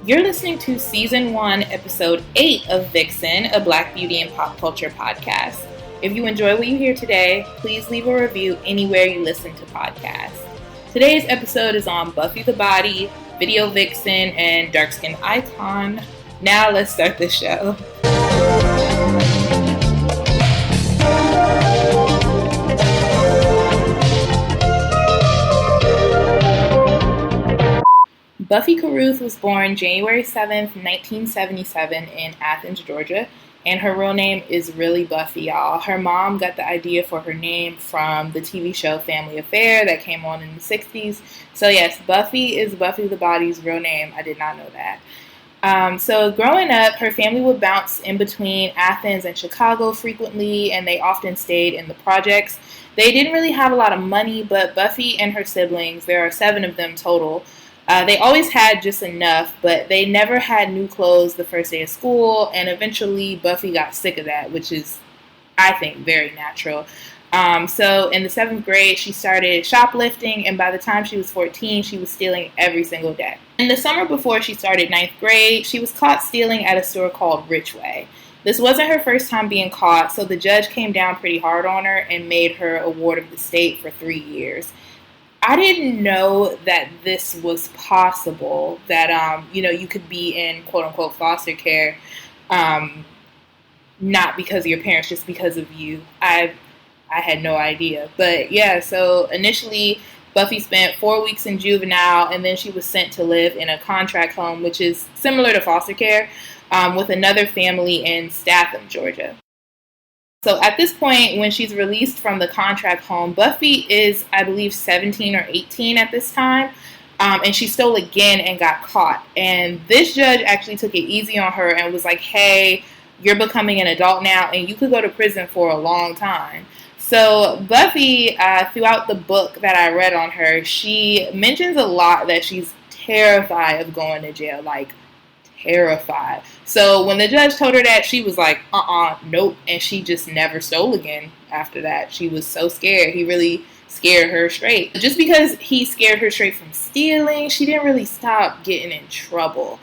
You're listening to Season 1, Episode 8 of Vixen, a Black beauty and pop culture podcast. If you enjoy what you hear today, please leave a review anywhere you listen to podcasts. Today's episode is on Buffy the Body, Video Vixen, and Dark Skin Icon. Now let's start the show. Buffy Caruth was born January 7th, 1977 in Athens, Georgia, and her real name is really Buffy, y'all. Her mom got the idea for her name from the TV show Family Affair that came on in the 60s. So yes, Buffy is Buffy the Body's real name. I did not know that. So growing up, her family would bounce in between Athens and Chicago frequently, and they often stayed in the projects. They didn't really have a lot of money, but Buffy and her siblings, there are 7 of them total, they always had just enough, but they never had new clothes the first day of school, and eventually Buffy got sick of that, which is, I think, very natural. So in the 7th grade, she started shoplifting, and by the time she was 14, she was stealing every single day. In the summer before she started 9th grade, she was caught stealing at a store called Richway. This wasn't her first time being caught, so the judge came down pretty hard on her and made her a ward of the state for 3 years. I didn't know that this was possible, that, you could be in quote-unquote foster care, not because of your parents, just because of you. I had no idea. But yeah, so initially Buffy spent 4 weeks in juvenile, and then she was sent to live in a contract home, which is similar to foster care, with another family in Statham, Georgia. So at this point, when she's released from the contract home, Buffy is, I believe, 17 or 18 at this time, and she stole again and got caught. And this judge actually took it easy on her and was like, hey, you're becoming an adult now, and you could go to prison for a long time. So Buffy, throughout the book that I read on her, she mentions a lot that she's terrified of going to jail, like terrified. So when the judge told her that, she was like, nope. And she just never stole again after that. She was so scared. He really scared her straight. Just because he scared her straight from stealing, she didn't really stop getting in trouble.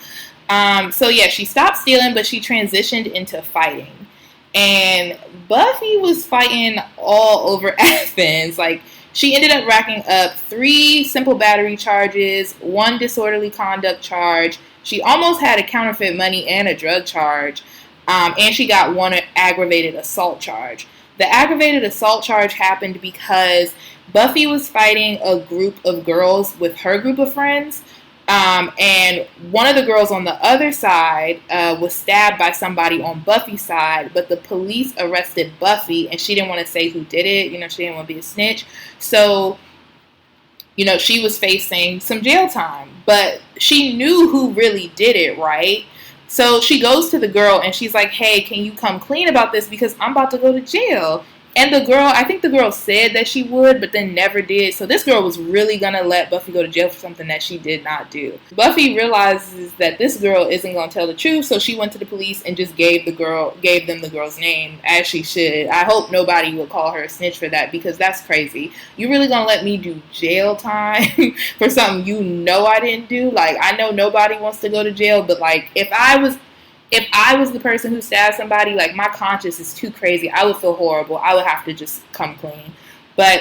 So yeah, she stopped stealing, but she transitioned into fighting. And Buffy was fighting all over Athens. Like, she ended up racking up 3 simple battery charges, 1 disorderly conduct charge. She almost had a counterfeit money and a drug charge, and she got 1 aggravated assault charge. The aggravated assault charge happened because Buffy was fighting a group of girls with her group of friends, and one of the girls on the other side was stabbed by somebody on Buffy's side, but the police arrested Buffy, and she didn't want to say who did it. She didn't want to be a snitch. So she was facing some jail time, but she knew who really did it, right? So she goes to the girl and she's like, hey, can you come clean about this because I'm about to go to jail? And the girl, I think the girl said that she would, but then never did. So this girl was really going to let Buffy go to jail for something that she did not do. Buffy realizes that this girl isn't going to tell the truth, so she went to the police and just gave them the girl's name, as she should. I hope nobody will call her a snitch for that, because that's crazy. You really going to let me do jail time for something I didn't do? Like, I know nobody wants to go to jail, but like, if I was the person who stabbed somebody, like, my conscience is too crazy. I would feel horrible. I would have to just come clean. But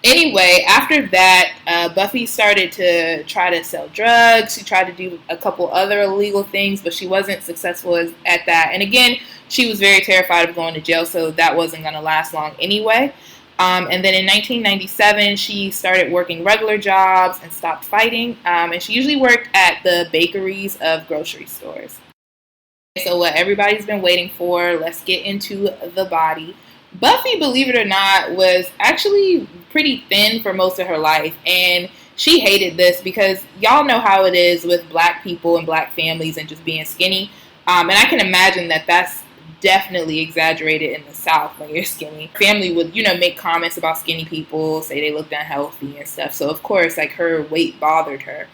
anyway, after that, Buffy started to try to sell drugs. She tried to do a couple other illegal things, but she wasn't successful at that. And again, she was very terrified of going to jail, so that wasn't going to last long anyway. And then in 1997, she started working regular jobs and stopped fighting. And she usually worked at the bakeries of grocery stores. So what everybody's been waiting for, let's get into the body. Buffy, believe it or not, was actually pretty thin for most of her life, and she hated this because y'all know how it is with black people and black families and just being skinny. And I can imagine that that's definitely exaggerated in the South when you're skinny. Family would, make comments about skinny people, say they looked unhealthy and stuff. So of course, like, her weight bothered her.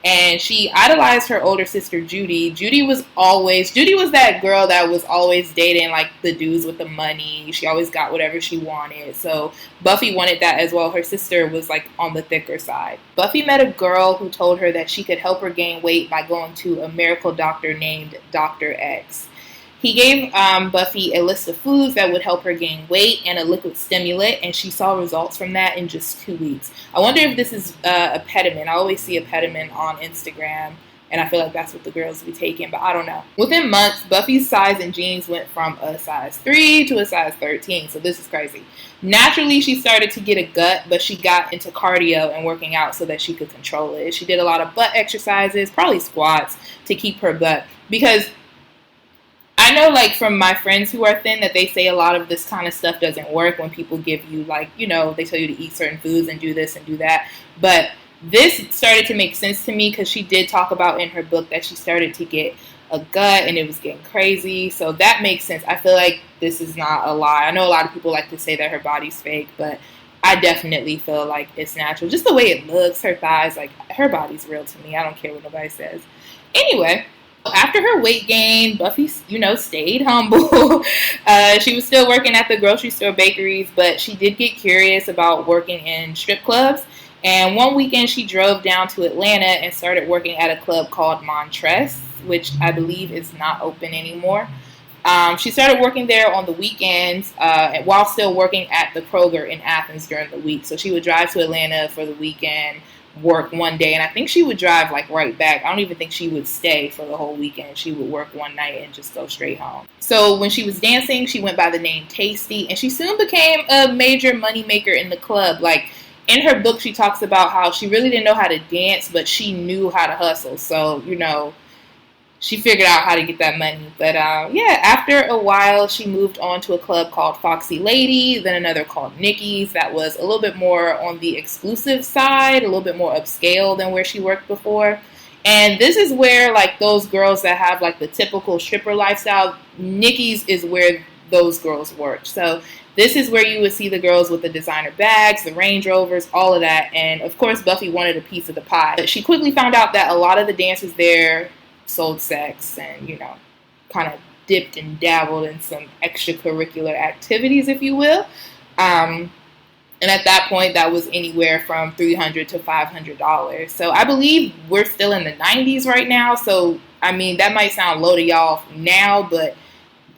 And she idolized her older sister, Judy. Judy was that girl that was always dating, like, the dudes with the money. She always got whatever she wanted. So Buffy wanted that as well. Her sister was, like, on the thicker side. Buffy met a girl who told her that she could help her gain weight by going to a miracle doctor named Dr. X. He gave Buffy a list of foods that would help her gain weight and a liquid stimulant, and she saw results from that in just 2 weeks. I wonder if this is a pediment. I always see a pediment on Instagram, and I feel like that's what the girls be taking, but I don't know. Within months, Buffy's size in jeans went from a size 3 to a size 13, so this is crazy. Naturally, she started to get a gut, but she got into cardio and working out so that she could control it. She did a lot of butt exercises, probably squats, to keep her butt, because I know, like, from my friends who are thin that they say a lot of this kind of stuff doesn't work when people give you, like, you know, they tell you to eat certain foods and do this and do that. But this started to make sense to me because she did talk about in her book that she started to get a gut and it was getting crazy. So that makes sense. I feel like this is not a lie. I know a lot of people like to say that her body's fake, but I definitely feel like it's natural. Just the way it looks, her thighs, like, her body's real to me. I don't care what nobody says. Anyway, after her weight gain, Buffy, stayed humble. She was still working at the grocery store bakeries, but she did get curious about working in strip clubs. And one weekend, she drove down to Atlanta and started working at a club called Montress, which I believe is not open anymore. She started working there on the weekends while still working at the Kroger in Athens during the week. So she would drive to Atlanta for the weekend, work one day, and I think she would drive, like, right back. I don't even think she would stay for the whole weekend. She would work one night and just go straight home. So when she was dancing, she went by the name Tasty, and she soon became a major moneymaker in the club. Like, in her book, she talks about how she really didn't know how to dance, but she knew how to hustle. So, she figured out how to get that money. But, after a while, she moved on to a club called Foxy Lady, then another called Nikki's that was a little bit more on the exclusive side, a little bit more upscale than where she worked before. And this is where, like, those girls that have, like, the typical stripper lifestyle, Nikki's is where those girls worked. So this is where you would see the girls with the designer bags, the Range Rovers, all of that. And, of course, Buffy wanted a piece of the pie. But she quickly found out that a lot of the dancers there sold sex and, kind of dipped and dabbled in some extracurricular activities, if you will. And at that point, that was anywhere from $300 to $500. So I believe we're still in the 90s right now. So, I mean, that might sound low to y'all now, but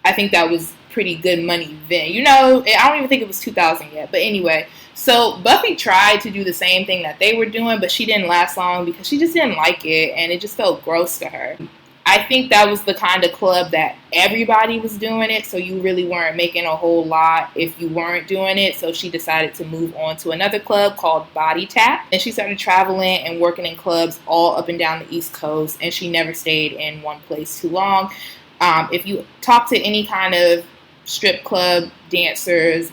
I think that was pretty good money then. I don't even think it was 2000 yet. But anyway, so Buffy tried to do the same thing that they were doing, but she didn't last long because she just didn't like it, and it just felt gross to her. I think that was the kind of club that everybody was doing it, so you really weren't making a whole lot if you weren't doing it. So she decided to move on to another club called Body Tap, and she started traveling and working in clubs all up and down the East Coast, and she never stayed in one place too long. If you talk to any kind of strip club dancers,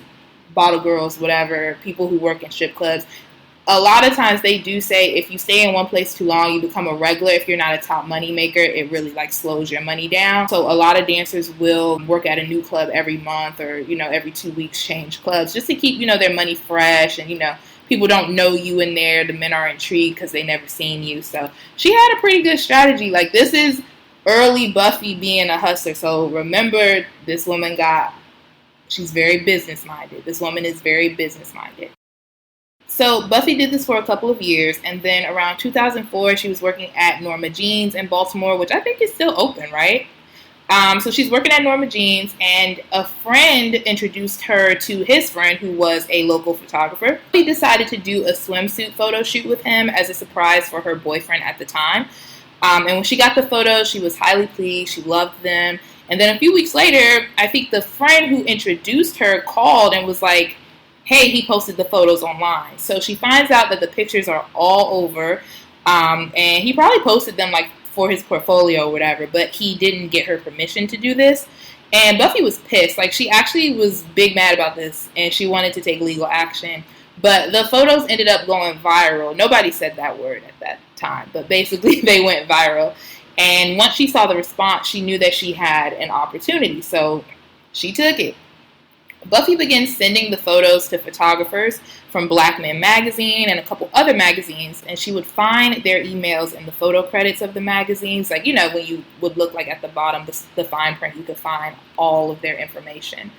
bottle girls, whatever, people who work in strip clubs, a lot of times they do say if you stay in one place too long, you become a regular. If you're not a top money maker, it really, like, slows your money down. So a lot of dancers will work at a new club every month or, every 2 weeks change clubs just to keep, their money fresh. And, people don't know you in there. The men are intrigued because they never seen you. So she had a pretty good strategy. Like, this is early Buffy being a hustler. So remember, this woman she's very business-minded. This woman is very business-minded. So Buffy did this for a couple of years, and then around 2004, she was working at Norma Jeans in Baltimore, which I think is still open, right? So she's working at Norma Jeans, and a friend introduced her to his friend, who was a local photographer. She decided to do a swimsuit photo shoot with him as a surprise for her boyfriend at the time. And when she got the photos, she was highly pleased. She loved them. And then a few weeks later, I think the friend who introduced her called and was like, hey, he posted the photos online. So she finds out that the pictures are all over. And he probably posted them, like, for his portfolio or whatever, but he didn't get her permission to do this. And Buffy was pissed. Like, she actually was big mad about this, and she wanted to take legal action. But the photos ended up going viral. Nobody said that word at that time, but basically they went viral. And once she saw the response, she knew that she had an opportunity. So she took it. Buffy begins sending the photos to photographers from Black Men Magazine and a couple other magazines, and she would find their emails in the photo credits of the magazines. Like, when you would look like at the bottom, the fine print, you could find all of their information.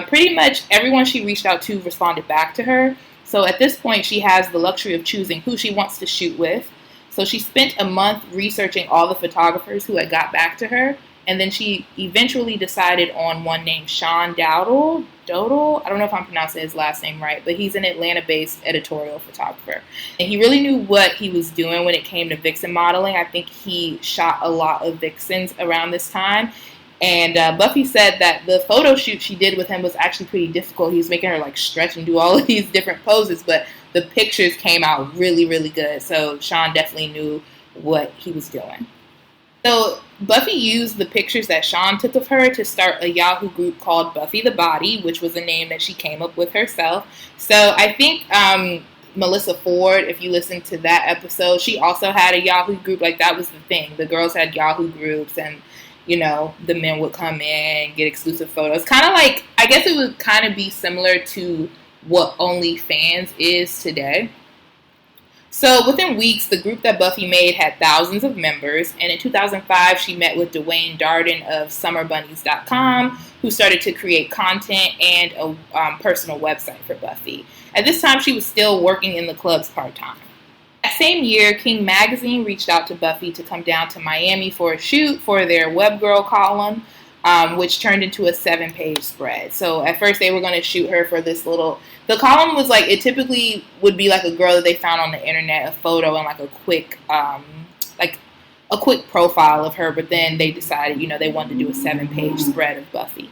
Pretty much everyone she reached out to responded back to her. So at this point, she has the luxury of choosing who she wants to shoot with. So she spent a month researching all the photographers who had got back to her. And then she eventually decided on one named Sean Dowdle. I don't know if I'm pronouncing his last name right, but he's an Atlanta-based editorial photographer. And he really knew what he was doing when it came to vixen modeling. I think he shot a lot of vixens around this time. And Buffy said that the photo shoot she did with him was actually pretty difficult. He was making her like stretch and do all of these different poses, but the pictures came out really, really good. So Sean definitely knew what he was doing. So Buffy used the pictures that Sean took of her to start a Yahoo group called Buffy The Body, which was a name that she came up with herself. So I think Melissa Ford, if you listen to that episode, she also had a Yahoo group. Like, that was the thing. The girls had Yahoo groups, and, the men would come in, get exclusive photos. Kind of like, I guess it would kind of be similar to what OnlyFans is today. So within weeks, the group that Buffy made had thousands of members, and in 2005, she met with Dwayne Darden of SummerBunnies.com, who started to create content and a personal website for Buffy. At this time, she was still working in the clubs part-time. That same year, King Magazine reached out to Buffy to come down to Miami for a shoot for their Web Girl column, which turned into a 7-page spread. So at first, they were going to shoot her for this little... The column was like, it typically would be like a girl that they found on the internet, a photo and like a quick profile of her. But then they decided, they wanted to do a 7-page spread of Buffy.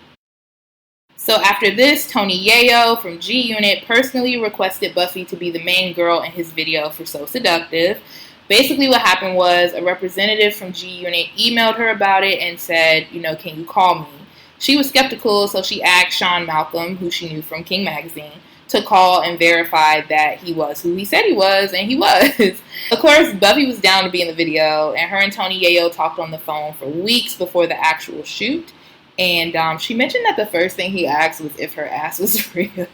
So after this, Tony Yayo from G Unit personally requested Buffy to be the main girl in his video for So Seductive. Basically what happened was a representative from G Unit emailed her about it and said, can you call me? She was skeptical, so she asked Sean Malcolm, who she knew from King Magazine, to call and verify that he was who he said he was, and he was. Of course, Buffy was down to be in the video, and her and Tony Yayo talked on the phone for weeks before the actual shoot. And she mentioned that the first thing he asked was if her ass was real.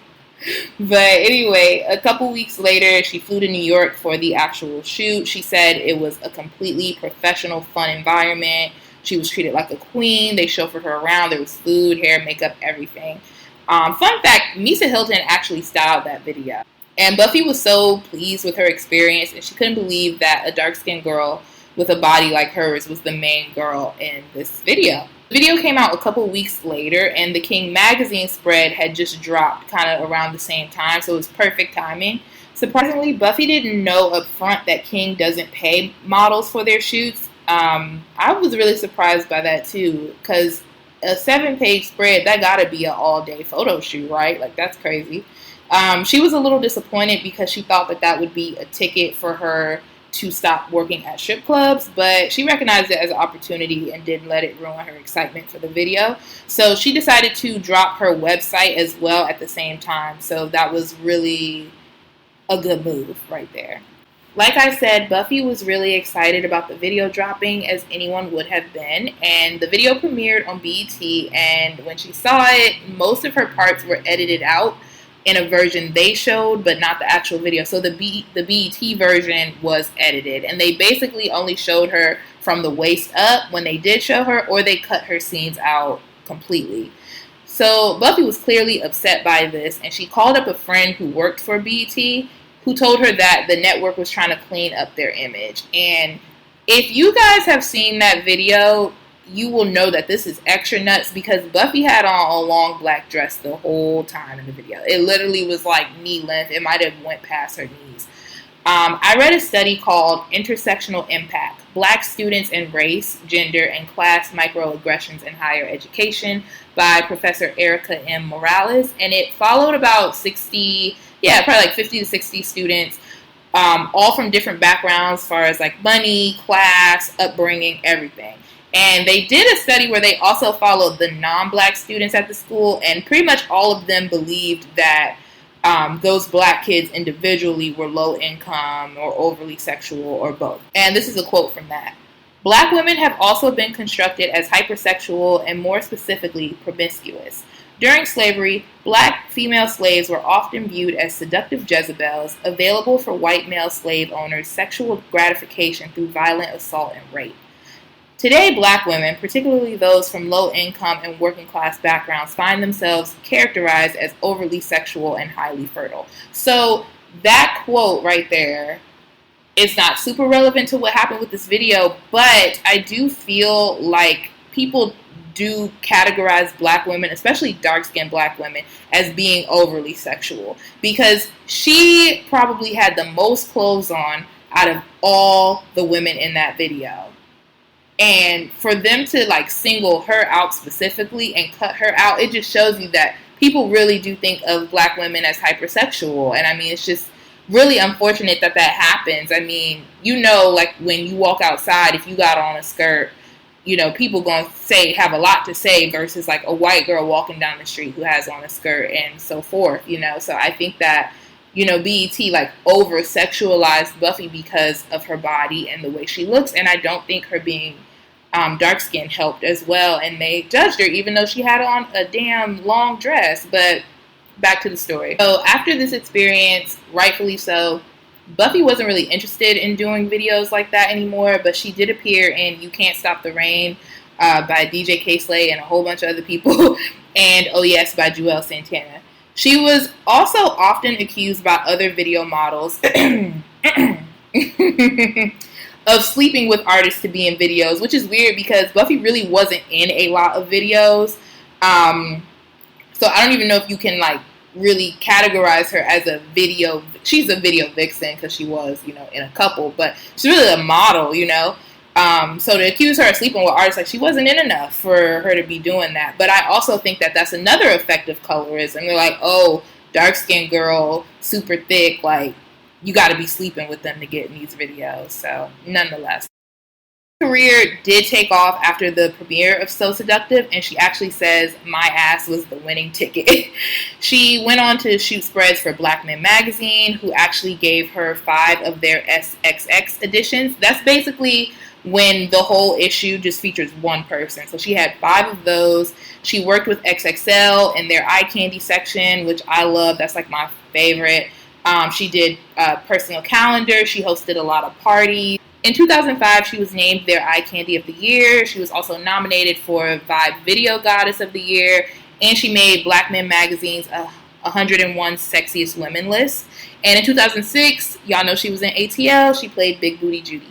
But anyway, a couple weeks later, she flew to New York for the actual shoot. She said it was a completely professional, fun environment. She was treated like a queen. They chauffeured her around. There was food, hair, makeup, everything. Fun fact, Misa Hilton actually styled that video. And Buffy was so pleased with her experience, and she couldn't believe that a dark-skinned girl with a body like hers was the main girl in this video. The video came out a couple weeks later, and the King Magazine spread had just dropped kind of around the same time, so it was perfect timing. Surprisingly, Buffy didn't know up front that King doesn't pay models for their shoots. I was really surprised by that, too, because a 7-page spread, that gotta be an all-day photo shoot, right? Like, that's crazy. She was a little disappointed because she thought that would be a ticket for her to stop working at strip clubs, but she recognized it as an opportunity and didn't let it ruin her excitement for the video. So she decided to drop her website as well at the same time. So that was really a good move right there. Like I said, Buffy was really excited about the video dropping, as anyone would have been, and the video premiered on BET, and when she saw it, most of her parts were edited out in a version they showed, but not the actual video. So the BET version was edited, and they basically only showed her from the waist up when they did show her, or they cut her scenes out completely. So Buffy was clearly upset by this, and she called up a friend who worked for BET, who told her that the network was trying to clean up their image. And if you guys have seen that video, you will know that this is extra nuts, because Buffy had on a long black dress the whole time in the video. It literally was like knee length. It might have went past her knees. I read a study called Intersectional Impact: Black Students and Race, Gender, and Class Microaggressions in Higher Education by Professor Erica M. Morales. And it followed about 50 to 60 students, all from different backgrounds as far as like money, class, upbringing, everything. And they did a study where they also followed the non-black students at the school, and pretty much all of them believed that those black kids individually were low income or overly sexual or both. And this is a quote from that. Black women have also been constructed as hypersexual and, more specifically, promiscuous. During slavery, black female slaves were often viewed as seductive Jezebels, available for white male slave owners' sexual gratification through violent assault and rape. Today, black women, particularly those from low-income and working-class backgrounds, find themselves characterized as overly sexual and highly fertile. So that quote right there is not super relevant to what happened with this video, but I do feel like people do categorize black women, especially dark-skinned black women, as being overly sexual, because she probably had the most clothes on out of all the women in that video. And for them to like single her out specifically and cut her out, it just shows you that people really do think of black women as hypersexual. And I mean, it's just really unfortunate that that happens. I mean, you know, like when you walk outside, if you got on a skirt, you know, people gonna have a lot to say versus like a white girl walking down the street who has on a skirt and so forth, you know. So I think that, you know, BET like over sexualized Buffy because of her body and the way she looks, and I don't think her being dark skinned helped as well, and they judged her even though she had on a damn long dress. But back to the story. So after this experience, rightfully so, Buffy wasn't really interested in doing videos like that anymore, but she did appear in You Can't Stop the Rain by DJ K-Slay and a whole bunch of other people, and Oh Yes by Joel Santana. She was also often accused by other video models of sleeping with artists to be in videos, which is weird because Buffy really wasn't in a lot of videos. So I don't even know if you can like really categorize her as a video. She's a video vixen because she was, you know, in a couple, but she's really a model, you know. So to accuse her of sleeping with artists, like she wasn't in enough for her to be doing that. But I also think that that's another effect of colorism. They're like, oh, dark-skinned girl, super thick, like you got to be sleeping with them to get in these videos. So nonetheless, her career did take off after the premiere of So Seductive, and she actually says my ass was the winning ticket. She went on to shoot spreads for Black Men Magazine, who actually gave her 5 of their SXX editions. That's basically when the whole issue just features one person. So she had 5 of those. She worked with XXL in their eye candy section, which I love. That's like my favorite. She did a personal calendar. She hosted a lot of parties. In 2005, she was named their Eye Candy of the Year. She was also nominated for Vibe Video Goddess of the Year. And she made Black Men Magazine's 101 Sexiest Women list. And in 2006, y'all know she was in ATL. She played Big Booty Judy.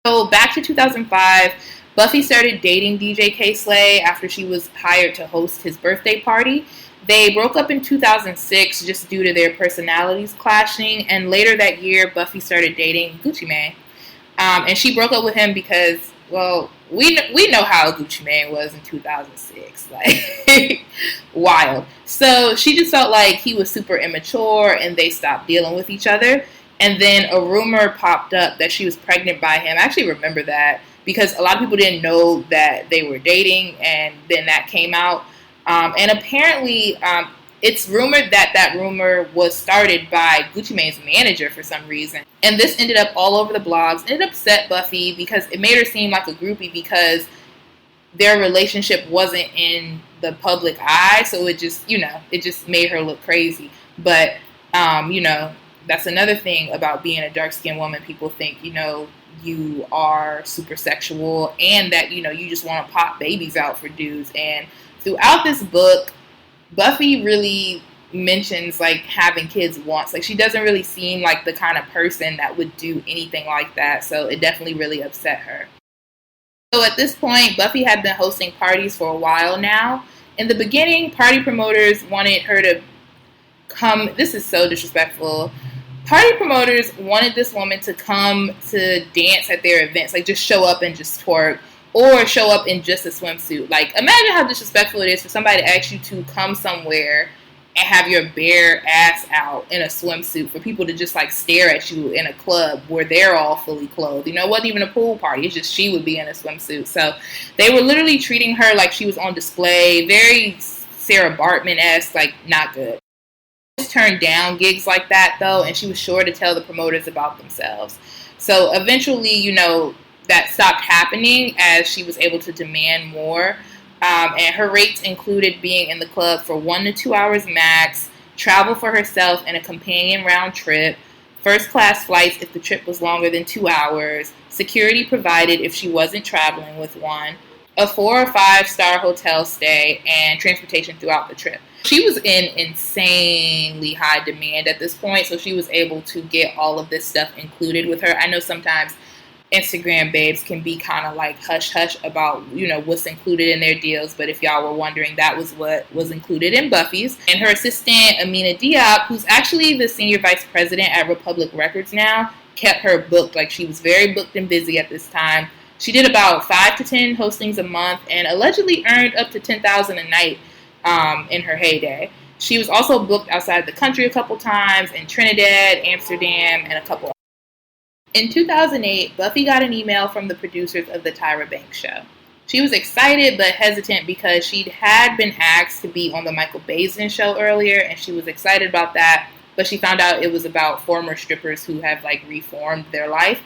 So back to 2005, Buffy started dating DJ K-Slay after she was hired to host his birthday party. They broke up in 2006 just due to their personalities clashing, and later that year, Buffy started dating Gucci Mane. And she broke up with him because, well, we know how Gucci Mane was in 2006, like, wild. So she just felt like he was super immature, and they stopped dealing with each other. And then a rumor popped up that she was pregnant by him. I actually remember that because a lot of people didn't know that they were dating, and then that came out. And apparently, it's rumored that that rumor was started by Gucci Mane's manager for some reason. And this ended up all over the blogs. It upset Buffy because it made her seem like a groupie because their relationship wasn't in the public eye. So it just, you know, it just made her look crazy. But, you know, that's another thing about being a dark-skinned woman. People think, you know, you are super sexual and that, you know, you just want to pop babies out for dudes. And throughout this book, Buffy really mentions, like, having kids once. Like, she doesn't really seem like the kind of person that would do anything like that. So it definitely really upset her. So at this point, Buffy had been hosting parties for a while now. In the beginning, party promoters wanted her to come. This is so disrespectful. Party promoters wanted this woman to come to dance at their events. Like, just show up and just twerk. Or show up in just a swimsuit. Like, imagine how disrespectful it is for somebody to ask you to come somewhere and have your bare ass out in a swimsuit for people to just, like, stare at you in a club where they're all fully clothed. You know, it wasn't even a pool party. It's just she would be in a swimsuit. So they were literally treating her like she was on display. Very Sarah Bartman-esque, like, not good. She turned down gigs like that, though, and she was sure to tell the promoters about themselves. So eventually, you know, that stopped happening as she was able to demand more. And her rates included being in the club for 1 to 2 hours max, travel for herself and a companion round trip, first class flights if the trip was longer than 2 hours, security provided if she wasn't traveling with one, a 4 or 5 star hotel stay, and transportation throughout the trip. She was in insanely high demand at this point, so she was able to get all of this stuff included with her. I know sometimes Instagram babes can be kind of like hush-hush about, what's included in their deals, but if y'all were wondering, that was what was included in Buffy's. And her assistant, Amina Diop, who's actually the senior vice president at Republic Records now, kept her booked. Like, she was very booked and busy at this time. She did about 5 to 10 hostings a month and allegedly earned up to $10,000 a night in her heyday. She was also booked outside the country a couple times, in Trinidad, Amsterdam, and a couple. In 2008, Buffy got an email from the producers of The Tyra Banks Show. She was excited but hesitant because she had been asked to be on the Michael Baisden show earlier, and she was excited about that, but she found out it was about former strippers who have reformed their life.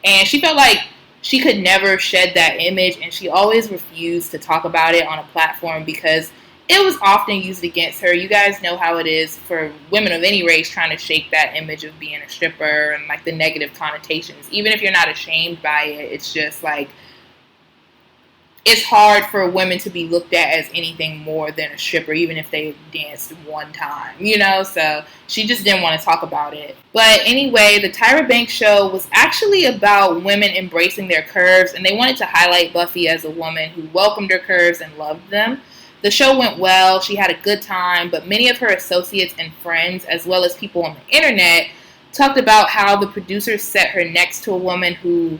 And she felt like she could never shed that image, and she always refused to talk about it on a platform because it was often used against her. You guys know how it is for women of any race trying to shake that image of being a stripper and the negative connotations. Even if you're not ashamed by it, it's just it's hard for women to be looked at as anything more than a stripper, even if they danced one time, so she just didn't want to talk about it. But anyway, the Tyra Banks Show was actually about women embracing their curves, and they wanted to highlight Buffy as a woman who welcomed her curves and loved them. The show went well, she had a good time, but many of her associates and friends, as well as people on the internet, talked about how the producers set her next to a woman who,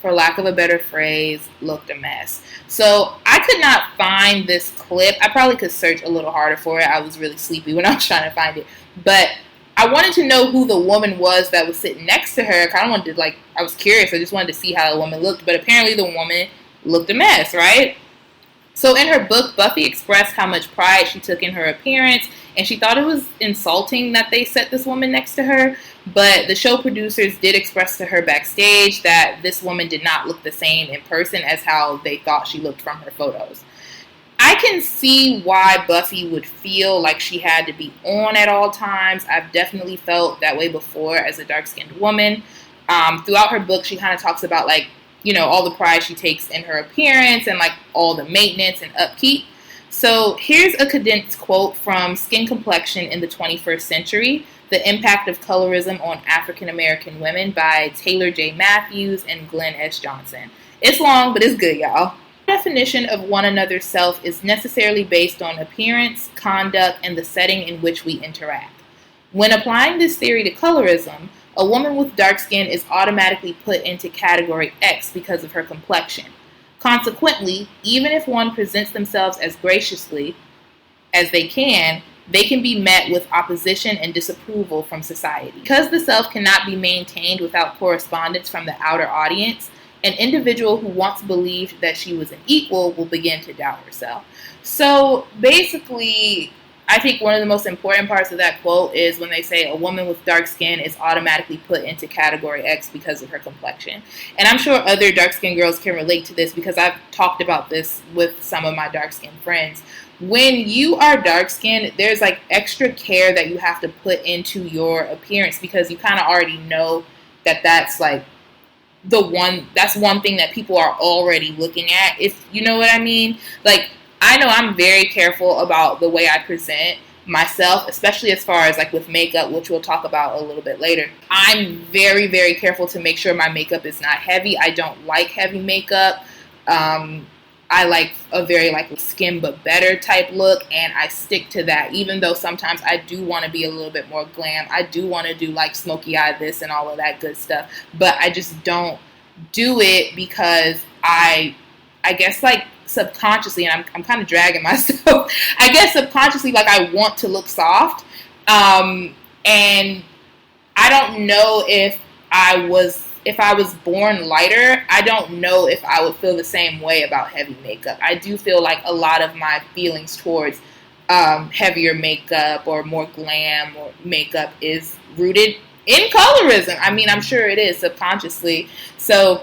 for lack of a better phrase, looked a mess. So I could not find this clip. I probably could search a little harder for it. I was really sleepy when I was trying to find it. But I wanted to know who the woman was that was sitting next to her. I kind of wanted to, I was curious. I just wanted to see how the woman looked. But apparently the woman looked a mess, right? So in her book, Buffy expressed how much pride she took in her appearance, and she thought it was insulting that they set this woman next to her. But the show producers did express to her backstage that this woman did not look the same in person as how they thought she looked from her photos. I can see why Buffy would feel like she had to be on at all times. I've definitely felt that way before as a dark-skinned woman. Throughout her book, she kind of talks about all the pride she takes in her appearance and all the maintenance and upkeep. So here's a condensed quote from Skin Complexion in the 21st Century, The Impact of Colorism on African American Women by Taylor J. Matthews and Glenn S. Johnson. It's long, but it's good, y'all. The definition of one another's self is necessarily based on appearance, conduct, and the setting in which we interact. When applying this theory to colorism, a woman with dark skin is automatically put into category X because of her complexion. Consequently, even if one presents themselves as graciously as they can be met with opposition and disapproval from society. Because the self cannot be maintained without correspondence from the outer audience, an individual who once believed that she was an equal will begin to doubt herself. So basically, I think one of the most important parts of that quote is when they say a woman with dark skin is automatically put into category X because of her complexion. And I'm sure other dark-skinned girls can relate to this because I've talked about this with some of my dark-skinned friends. When you are dark-skinned, there's extra care that you have to put into your appearance because you kind of already know that that's that's one thing that people are already looking at, if you know what I mean. I know I'm very careful about the way I present myself, especially as far as with makeup, which we'll talk about a little bit later. I'm very, very careful to make sure my makeup is not heavy. I don't like heavy makeup. I like a very skin but better type look, and I stick to that, even though sometimes I do want to be a little bit more glam. I do want to do smoky eye this and all of that good stuff, but I just don't do it because I guess subconsciously, and I'm kind of dragging myself, I guess subconsciously I want to look soft, and I don't know if I was born lighter, I don't know if I would feel the same way about heavy makeup. I do feel a lot of my feelings towards heavier makeup or more glam or makeup is rooted in colorism. I mean, I'm sure it is subconsciously. So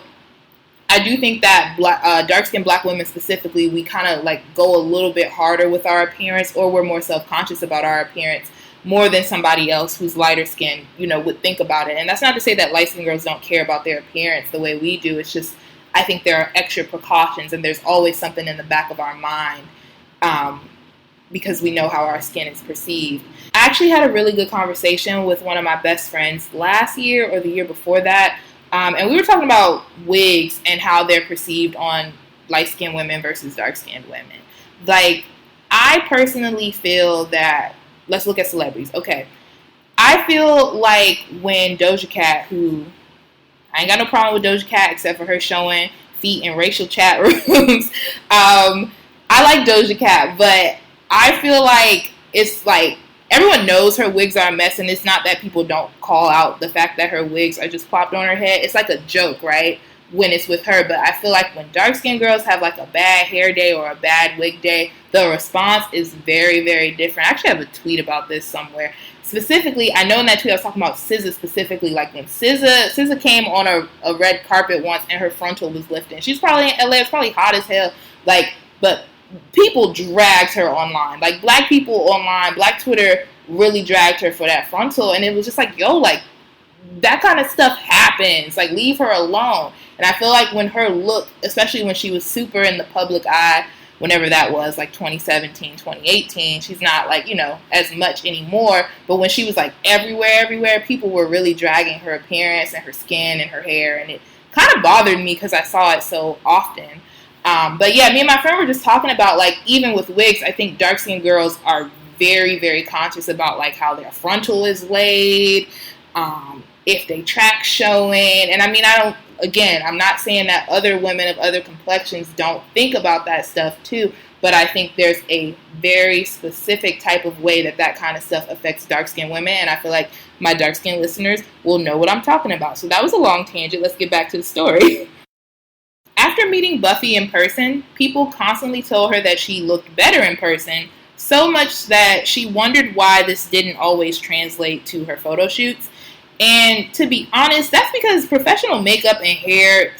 I do think that dark-skinned black women specifically, we kind of like go a little bit harder with our appearance, or we're more self-conscious about our appearance more than somebody else who's lighter skinned, would think about it. And that's not to say that light-skinned girls don't care about their appearance the way we do. It's just, I think there are extra precautions, and there's always something in the back of our mind because we know how our skin is perceived. I actually had a really good conversation with one of my best friends last year or the year before that. And we were talking about wigs and how they're perceived on light-skinned women versus dark-skinned women. Like, I personally feel that, let's look at celebrities. Okay. I feel like when Doja Cat, who, I ain't got no problem with Doja Cat except for her showing feet in racial chat rooms. I like Doja Cat, but I feel like it's like, everyone knows her wigs are a mess, and it's not that people don't call out the fact that her wigs are just plopped on her head. It's like a joke, right, when it's with her. But I feel like when dark-skinned girls have like a bad hair day or a bad wig day, the response is very, very different. I actually have a tweet about this somewhere. Specifically, I know in that tweet I was talking about SZA specifically, like when SZA came on a red carpet once and her frontal was lifting. She's probably in LA, it's probably hot as hell, but people dragged her online. Like, black people online, black Twitter really dragged her for that frontal. And it was just like, yo, like, that kind of stuff happens. Like, leave her alone. And I feel like when her look, especially when she was super in the public eye, whenever that was, like 2017, 2018, she's not, like, as much anymore. But when she was, like, everywhere, people were really dragging her appearance and her skin and her hair. And it kind of bothered me because I saw it so often. But yeah, me and my friend were just talking about, like, even with wigs, I think dark-skinned girls are very, very conscious about, like, how their frontal is laid, if they track showing. And I mean, I'm not saying that other women of other complexions don't think about that stuff too, but I think there's a very specific type of way that kind of stuff affects dark-skinned women, and I feel like my dark-skinned listeners will know what I'm talking about. So that was a long tangent. Let's get back to the story. After meeting Buffy in person, people constantly told her that she looked better in person, so much that she wondered why this didn't always translate to her photo shoots. And to be honest, that's because professional makeup and hair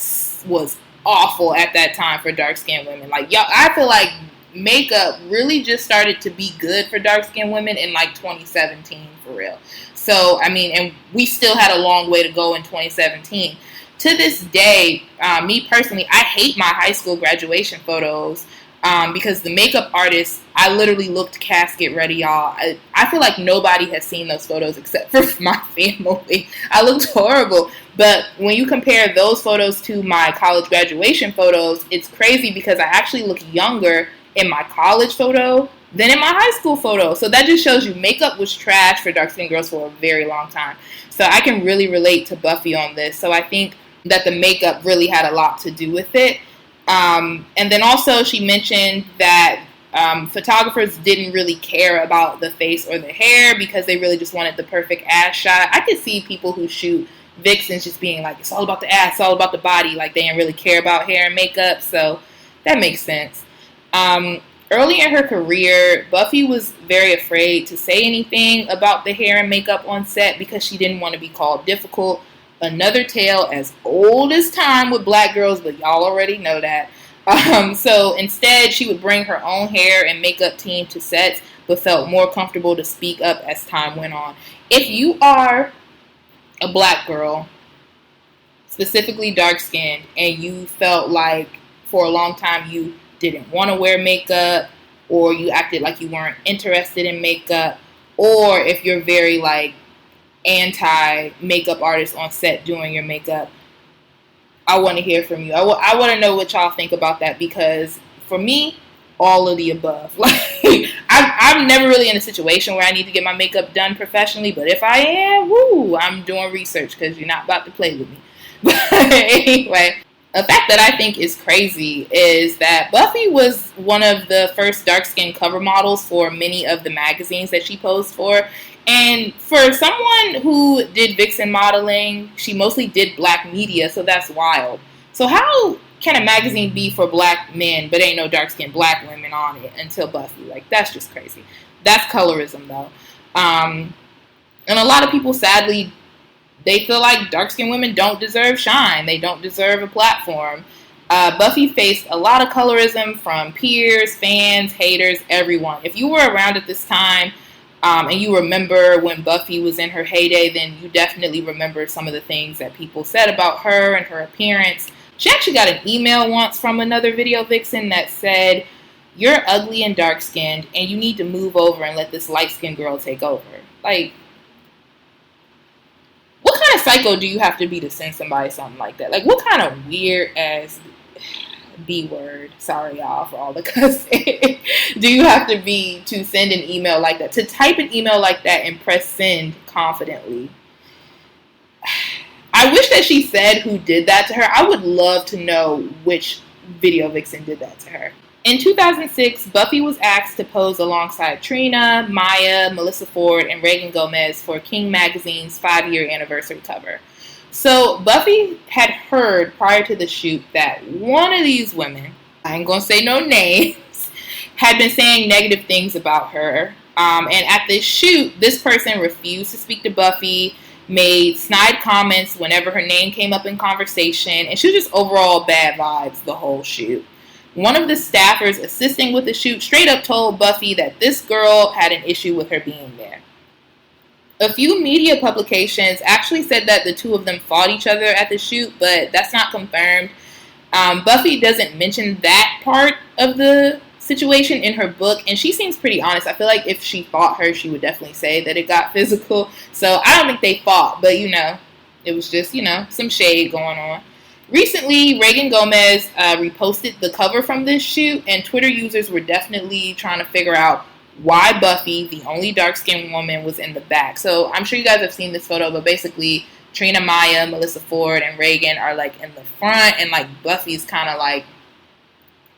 was awful at that time for dark-skinned women. Like, y'all, I feel like makeup really just started to be good for dark-skinned women in, like, 2017, for real. So, I mean, and we still had a long way to go in 2017. To this day, me personally, I hate my high school graduation photos because the makeup artist, I literally looked casket ready, y'all. I feel like nobody has seen those photos except for my family. I looked horrible. But when you compare those photos to my college graduation photos, it's crazy because I actually look younger in my college photo than in my high school photo. So that just shows you makeup was trash for dark-skinned girls for a very long time. So I can really relate to Buffy on this. So I think that the makeup really had a lot to do with it. And then also she mentioned that photographers didn't really care about the face or the hair because they really just wanted the perfect ass shot. I could see people who shoot Vixens just being like, it's all about the ass, it's all about the body. Like, they didn't really care about hair and makeup. So that makes sense. Early in her career, Buffy was very afraid to say anything about the hair and makeup on set because she didn't want to be called difficult. Another tale as old as time with black girls, but y'all already know that. So instead, she would bring her own hair and makeup team to sets, but felt more comfortable to speak up as time went on. If you are a black girl, specifically dark-skinned, and you felt like for a long time you didn't want to wear makeup, or you acted like you weren't interested in makeup, or if you're very, like, anti-makeup artist on set doing your makeup, I want to hear from you. I want to know what y'all think about that, because for me, all of the above. Like, I'm never really in a situation where I need to get my makeup done professionally, but if I am, I'm doing research because you're not about to play with me. But anyway, a fact that I think is crazy is that Buffy was one of the first dark-skinned cover models for many of the magazines that she posed for. And for someone who did Vixen modeling, she mostly did black media, so that's wild. So how can a magazine be for black men, but ain't no dark-skinned black women on it until Buffy? Like, that's just crazy. That's colorism, though. And a lot of people, sadly, they feel like dark-skinned women don't deserve shine. They don't deserve a platform. Buffy faced a lot of colorism from peers, fans, haters, everyone. If you were around at this time and you remember when Buffy was in her heyday, then you definitely remember some of the things that people said about her and her appearance. She actually got an email once from another video vixen that said, "You're ugly and dark-skinned, and you need to move over and let this light-skinned girl take over." Like, what kind of psycho do you have to be to send somebody something like that? Like, what kind of weird-ass B-word, sorry y'all for all the cussing, do you have to be to send an email like that? To type an email like that and press send confidently. I wish that she said who did that to her. I would love to know which video vixen did that to her. In 2006, Buffy was asked to pose alongside Trina, Maya, Melissa Ford, and Reagan Gomez for King Magazine's 5-year anniversary cover. So Buffy had heard prior to the shoot that one of these women, I ain't gonna say no names, had been saying negative things about her. And at this shoot, this person refused to speak to Buffy, made snide comments whenever her name came up in conversation, and she was just overall bad vibes the whole shoot. One of the staffers assisting with the shoot straight up told Buffy that this girl had an issue with her being there. A few media publications actually said that the two of them fought each other at the shoot, but that's not confirmed. Buffy doesn't mention that part of the situation in her book, and she seems pretty honest. I feel like if she fought her, she would definitely say that it got physical. So I don't think they fought, but it was just, some shade going on. Recently, Reagan Gomez reposted the cover from this shoot, and Twitter users were definitely trying to figure out why Buffy, the only dark-skinned woman, was in the back. So I'm sure you guys have seen this photo, but basically Trina, Maya, Melissa Ford, and Reagan are like in the front, and like Buffy's kind of like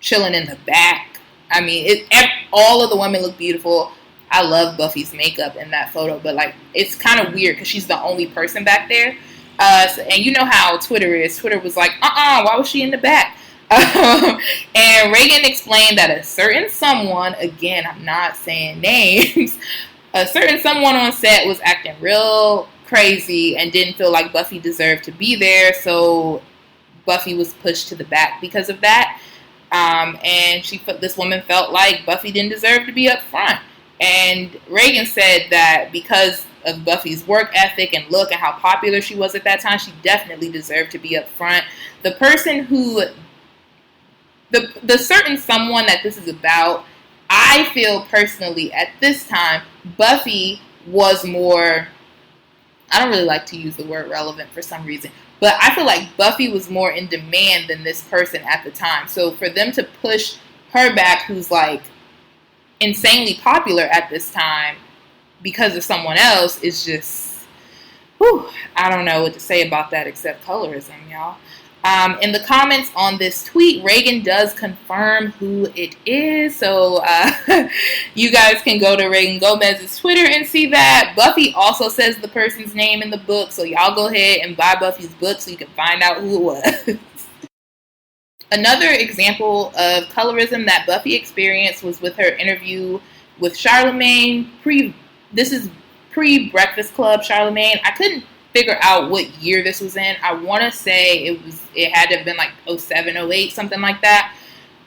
chilling in the back. I mean, all of the women look beautiful. I love Buffy's makeup in that photo, but like it's kind of weird because she's the only person back there. And you know how Twitter is. Twitter was like, why was she in the back? And Reagan explained that a certain someone, again, I'm not saying names, a certain someone on set was acting real crazy and didn't feel like Buffy deserved to be there, so Buffy was pushed to the back because of that. And this woman felt like Buffy didn't deserve to be up front. And Reagan said that because of Buffy's work ethic and look and how popular she was at that time, she definitely deserved to be up front. The person who the certain someone that this is about, I feel personally at this time, Buffy was more, I don't really like to use the word relevant for some reason, but I feel like Buffy was more in demand than this person at the time. So for them to push her back, who's like insanely popular at this time because of someone else, is just, I don't know what to say about that except colorism, y'all. In the comments on this tweet, Reagan does confirm who it is. So you guys can go to Reagan Gomez's Twitter and see that. Buffy also says the person's name in the book. So y'all go ahead and buy Buffy's book so you can find out who it was. Another example of colorism that Buffy experienced was with her interview with Charlemagne. This is pre-Breakfast Club Charlemagne. I couldn't figure out what year this was in. I want to say it had to have been like 07, 08, something like that.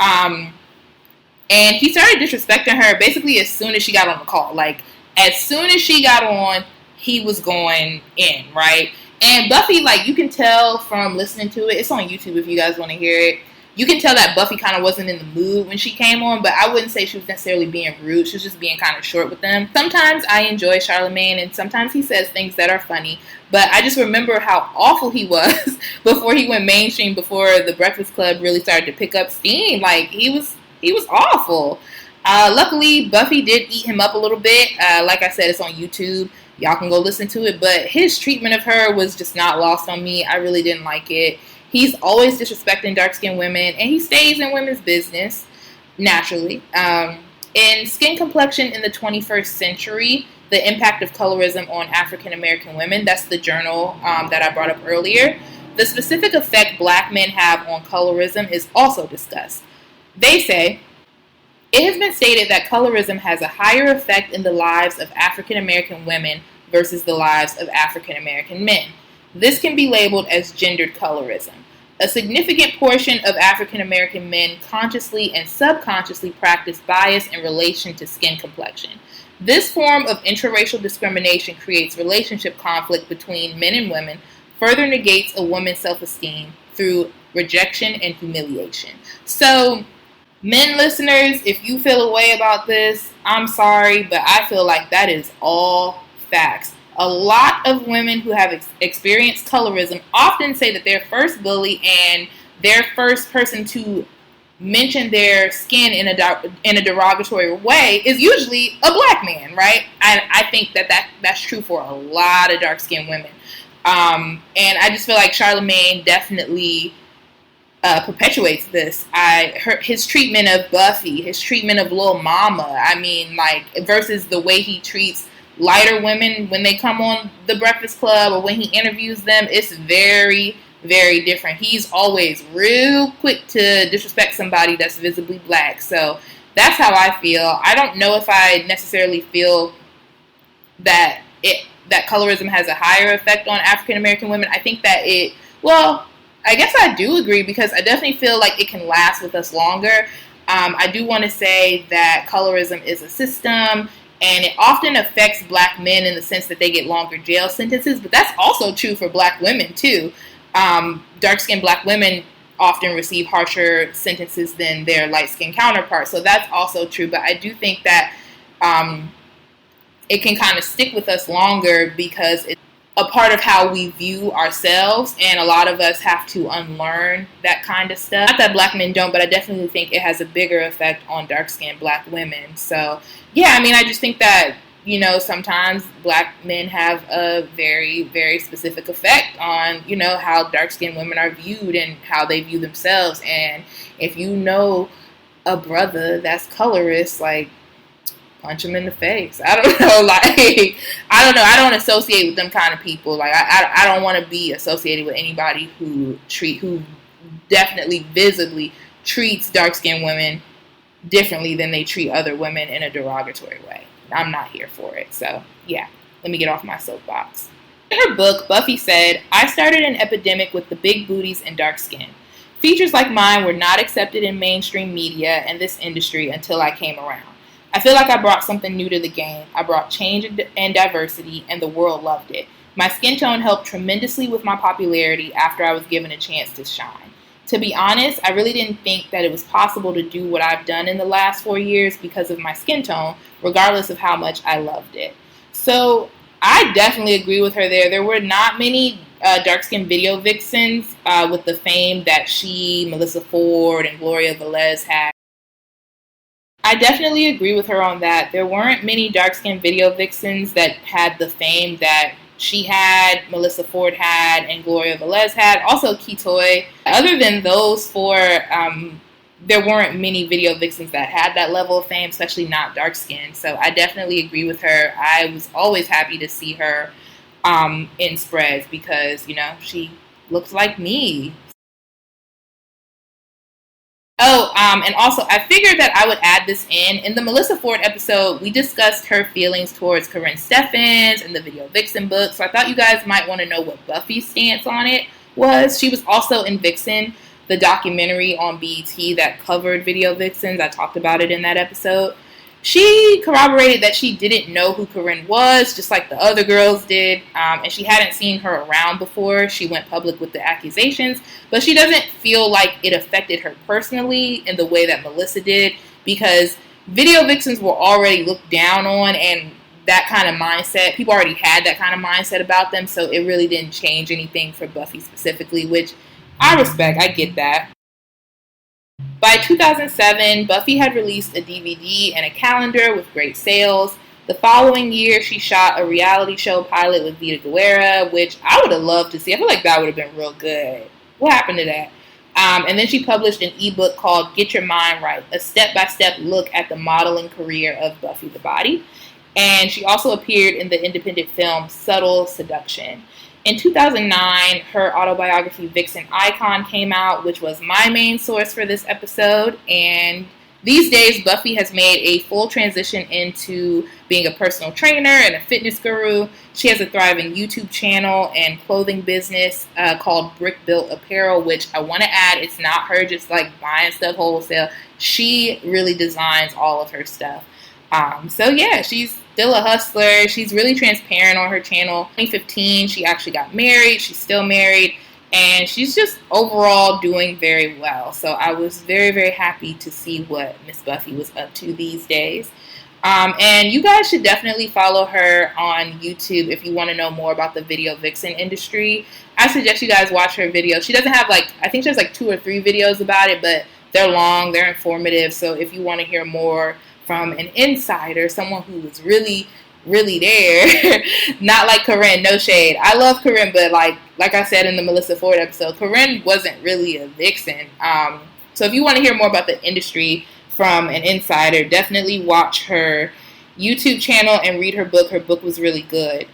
And he started disrespecting her basically as soon as she got on the call. Like, as soon as she got on, he was going in, right? And Buffy, like, you can tell from listening to it. It's on YouTube if you guys want to hear it. You can tell that Buffy kind of wasn't in the mood when she came on, but I wouldn't say she was necessarily being rude. She was just being kind of short with them. Sometimes I enjoy Charlemagne, and sometimes he says things that are funny, but I just remember how awful he was before he went mainstream, before the Breakfast Club really started to pick up steam. Like, he was awful. Luckily, Buffy did eat him up a little bit. Like I said, it's on YouTube. Y'all can go listen to it, but his treatment of her was just not lost on me. I really didn't like it. He's always disrespecting dark-skinned women, and he stays in women's business, naturally. In Skin Complexion in the 21st Century, the Impact of Colorism on African-American Women, that's the journal that I brought up earlier, the specific effect black men have on colorism is also discussed. They say, it has been stated that colorism has a higher effect in the lives of African-American women versus the lives of African-American men. This can be labeled as gendered colorism. A significant portion of African American men consciously and subconsciously practice bias in relation to skin complexion. This form of intraracial discrimination creates relationship conflict between men and women, further negates a woman's self-esteem through rejection and humiliation. So, men listeners, if you feel a way about this, I'm sorry, but I feel like that is all facts. A lot of women who have experienced colorism often say that their first bully and their first person to mention their skin in a derogatory way is usually a black man, right? And I think that's true for a lot of dark-skinned women. And I just feel like Charlemagne definitely perpetuates this. His treatment of Buffy, his treatment of Lil Mama, versus the way he treats lighter women when they come on The Breakfast Club or when he interviews them, it's very, very different. He's always real quick to disrespect somebody that's visibly black. So that's how I feel. I don't know if I necessarily feel that colorism has a higher effect on African American women. I think that I guess I do agree, because I definitely feel like it can last with us longer. I do want to say that colorism is a system, and it often affects black men in the sense that they get longer jail sentences, but that's also true for black women too. Dark-skinned black women often receive harsher sentences than their light-skinned counterparts, so that's also true. But I do think that it can kind of stick with us longer because it's a part of how we view ourselves, and a lot of us have to unlearn that kind of stuff. Not that black men don't, but I definitely think it has a bigger effect on dark-skinned black women. So, yeah, I just think that, sometimes black men have a very, very specific effect on, how dark-skinned women are viewed and how they view themselves. And if you know a brother that's colorist, punch him in the face. I don't know. I don't associate with them kind of people. I don't want to be associated with anybody who definitely visibly treats dark-skinned women differently than they treat other women in a derogatory way. I'm not here for it. So, yeah, let me get off my soapbox. In her book, Buffy said, "I started an epidemic with the big booties and dark skin. Features like mine were not accepted in mainstream media and this industry until I came around. I feel like I brought something new to the game. I brought change and diversity, and the world loved it. My skin tone helped tremendously with my popularity after I was given a chance to shine. To be honest, I really didn't think that it was possible to do what I've done in the last 4 years because of my skin tone, regardless of how much I loved it." So I definitely agree with her there. There were not many dark-skinned video vixens with the fame that she, Melissa Ford, and Gloria Velez had. I definitely agree with her on that. There weren't many dark-skinned video vixens that had the fame that she had, Melissa Ford had, and Gloria Velez had. Also Kitoy. Other than those four, there weren't many video vixens that had that level of fame, especially not dark-skinned. So I definitely agree with her. I was always happy to see her in spreads because, she looks like me. And also, I figured that I would add this in. In the Melissa Ford episode, we discussed her feelings towards Corinne Steffens and the Video Vixen book, so I thought you guys might want to know what Buffy's stance on it was. She was also in Vixen, the documentary on BET that covered Video Vixens. I talked about it in that episode. She corroborated that she didn't know who Corinne was, just like the other girls did, and she hadn't seen her around before she went public with the accusations, but she doesn't feel like it affected her personally in the way that Melissa did, because video vixens were already looked down on, and that kind of mindset, people already had that kind of mindset about them, so it really didn't change anything for Buffy specifically, which I respect. I get that. By 2007, Buffy had released a DVD and a calendar with great sales. The following year, she shot a reality show pilot with Vita Guerra, which I would have loved to see. I feel like that would have been real good. What happened to that? And then she published an ebook called Get Your Mind Right, a step-by-step look at the modeling career of Buffy the Body. And she also appeared in the independent film Subtle Seduction. In 2009, her autobiography, Vixen Icon, came out, which was my main source for this episode. And These days, Buffy has made a full transition into being a personal trainer and a fitness guru. She has a thriving YouTube channel and clothing business called Brick Built Apparel, which I want to add, it's not her just like buying stuff wholesale. She really designs all of her stuff. So yeah, she's still a hustler. She's really transparent on her channel. 2015, she actually got married. She's still married. And she's just overall doing very well. So I was very, very happy to see what Miss Buffy was up to these days. And you guys should definitely follow her on YouTube if you want to know more about the video vixen industry. I suggest you guys watch her videos. She doesn't have I think she has 2 or 3 videos about it, but they're long, they're informative. So if you want to hear more from an insider, someone who was really there, not like Corinne, no shade. I love Corinne, but like I said in the Melissa Ford episode, Corinne wasn't really a vixen. So if you want to hear more about the industry from an insider, definitely watch her YouTube channel and read her book. Her book was really good.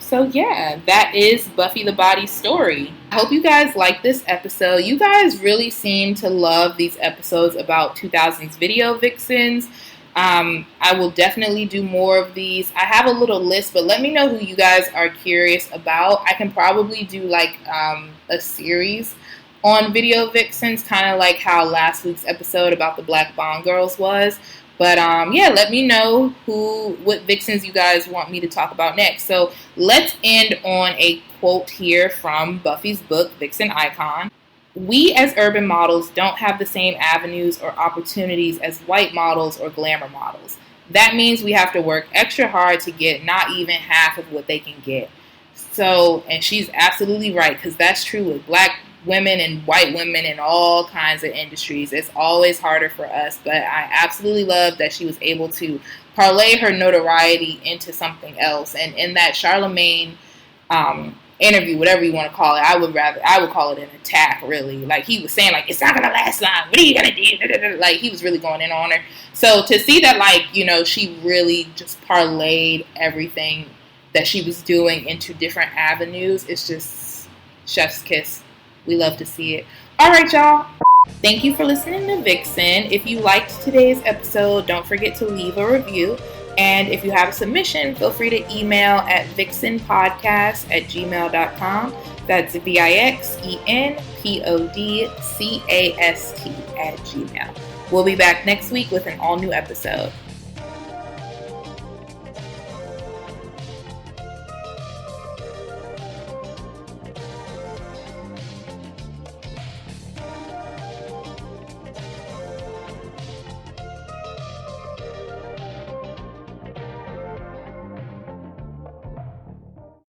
So yeah, that is Buffy the Body story. I hope you guys like this episode. You guys really seem to love these episodes about 2000s video vixens. I will definitely do more of these. I have a little list, but let me know who you guys are curious about. I can probably do a series on video vixens, kind of like how last week's episode about the Black Bond Girls was. But yeah, let me know what vixens you guys want me to talk about next. So let's end on a quote here from Buffy's book, Vixen Icon. We as urban models don't have the same avenues or opportunities as white models or glamour models. That means we have to work extra hard to get not even half of what they can get. So, and she's absolutely right, because that's true with black women and white women in all kinds of industries. It's always harder for us, but I absolutely love that she was able to parlay her notoriety into something else. And in that Charlemagne interview, whatever you want to call it, I would call it an attack, really. Like, he was saying, it's not gonna last long, what are you gonna do? Like, he was really going in on her. So to see that, she really just parlayed everything that she was doing into different avenues, it's just chef's kiss. We love to see it. All right, y'all. Thank you for listening to Vixen. If you liked today's episode, don't forget to leave a review. And if you have a submission, feel free to email at VIXENPODCAST@gmail.com. That's VIXENPODCAST@gmail. We'll be back next week with an all-new episode.